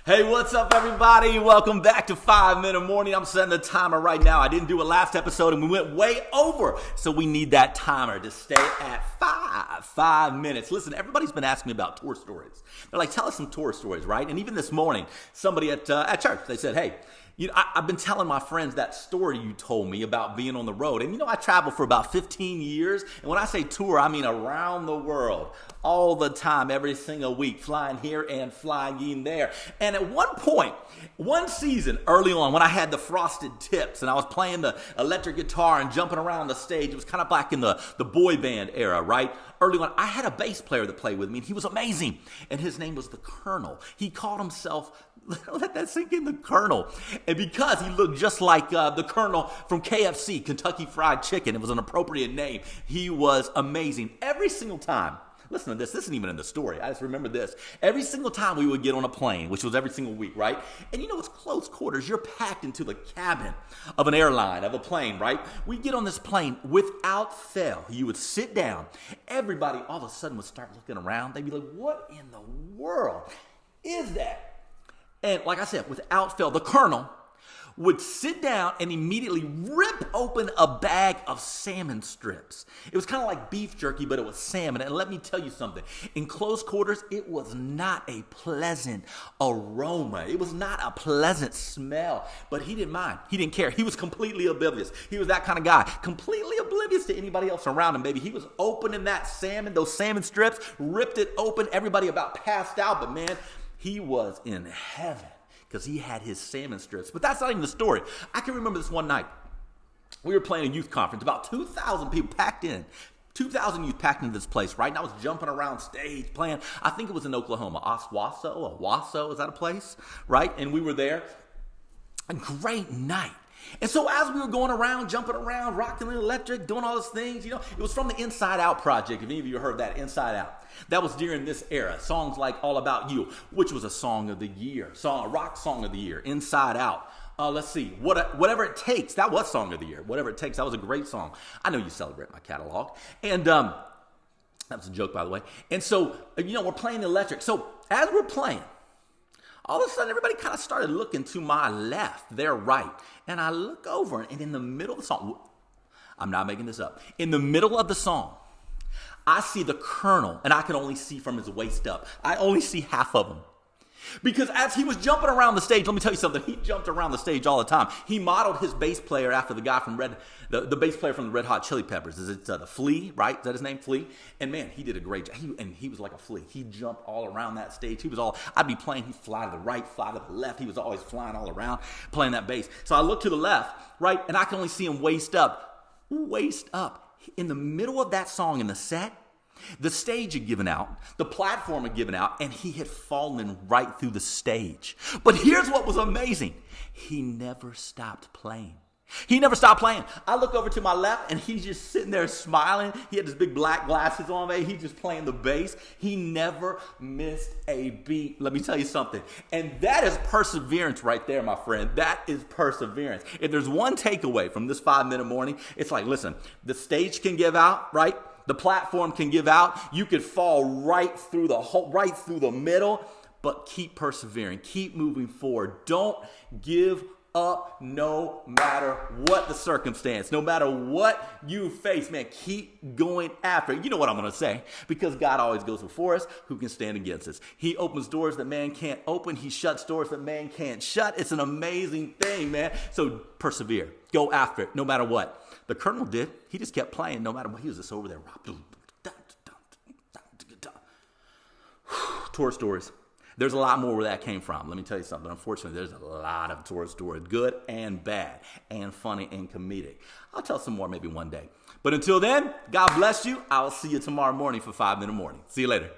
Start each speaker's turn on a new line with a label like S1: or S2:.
S1: Hey, what's up, everybody? Welcome back to 5 Minute Morning. I'm setting the timer right now. I didn't do it last episode, and we went way over. So we need that timer to stay at 5 minutes. Listen, everybody's been asking me about tour stories. They're like, tell us some tour stories, right? And even this morning, somebody at church, they said, hey, I've been telling my friends that story you told me about being on the road. And I traveled for about 15 years. And when I say tour, I mean around the world, all the time, every single week, flying here and flying there. And at one point, one season early on, when I had the frosted tips and I was playing the electric guitar and jumping around the stage, it was kind of back in the boy band era, right? Early on, I had a bass player that played with me, and he was amazing. And his name was the Colonel. He called himself, let that sink in, the Colonel. And because he looked just like the Colonel from KFC, Kentucky Fried Chicken, it was an appropriate name. He was amazing. Every single time, listen to this isn't even in the story, I just remember this. Every single time we would get on a plane, which was every single week, right? And it's close quarters. You're packed into the cabin of an airline, of a plane, right? We get on this plane, without fail, you would sit down. Everybody all of a sudden would start looking around. They'd be like, what in the world is that? And like I said, without fail, the Colonel would sit down and immediately rip open a bag of salmon strips. It was kind of like beef jerky, but it was salmon. And let me tell you something. In close quarters, it was not a pleasant aroma. It was not a pleasant smell. But he didn't mind. He didn't care. He was completely oblivious. He was that kind of guy. Completely oblivious to anybody else around him, baby. He was opening that salmon, those salmon strips, ripped it open. Everybody about passed out. But man, he was in heaven, because he had his salmon strips. But that's not even the story. I can remember this one night. We were playing a youth conference, about 2,000 people packed in. 2,000 youth packed into this place, right? And I was jumping around stage playing. I think it was in Oklahoma. Owasso, is that a place? Right? And we were there. A great night. And so as we were going around, jumping around, rocking the electric, doing all those things, it was from the Inside Out project. If any of you heard that, Inside Out. That was during this era. Songs like All About You, which was a song of the year, a rock song of the year, Inside Out. Let's see, Whatever It Takes, that was song of the year. Whatever It Takes, that was a great song. I know you celebrate my catalog. And that was a joke, by the way. And so, we're playing the electric. So as we're playing, all of a sudden, everybody kind of started looking to my left, their right. And I look over, and in the middle of the song, I'm not making this up, in the middle of the song, I see the Colonel, and I can only see from his waist up. I only see half of him. Because as he was jumping around the stage, let me tell you something, he jumped around the stage all the time. He modeled his bass player after the guy from the bass player from the Red Hot Chili Peppers. Is it the Flea, right? Is that his name, Flea? And man, he did a great job. He was like a flea. He jumped all around that stage. I'd be playing, he'd fly to the right, fly to the left. He was always flying all around, playing that bass. So I look to the left, right, and I can only see him waist up. In the middle of that song in the set, the stage had given out, the platform had given out, and he had fallen right through the stage. But here's what was amazing. He never stopped playing. I look over to my left, and he's just sitting there smiling. He had his big black glasses on, man. He's just playing the bass. He never missed a beat. Let me tell you something. And that is perseverance right there, my friend. That is perseverance. If there's one takeaway from this 5 Minute Morning, it's like, listen, the stage can give out, right? The platform can give out. You could fall right through the middle, but keep persevering. Keep moving forward. Don't give up no matter what the circumstance, no matter what you face, man, keep going after it. You know what I'm going to say, because God always goes before us. Who can stand against us? He opens doors that man can't open. He shuts doors that man can't shut. It's an amazing thing, man. So persevere. Go after it, no matter what. The Colonel did. He just kept playing no matter what. He was just over there. Tour stories. There's a lot more where that came from. Let me tell you something. Unfortunately, there's a lot of tour stories, good and bad, and funny and comedic. I'll tell some more maybe one day. But until then, God bless you. I'll see you tomorrow morning for 5 Minute Morning. See you later.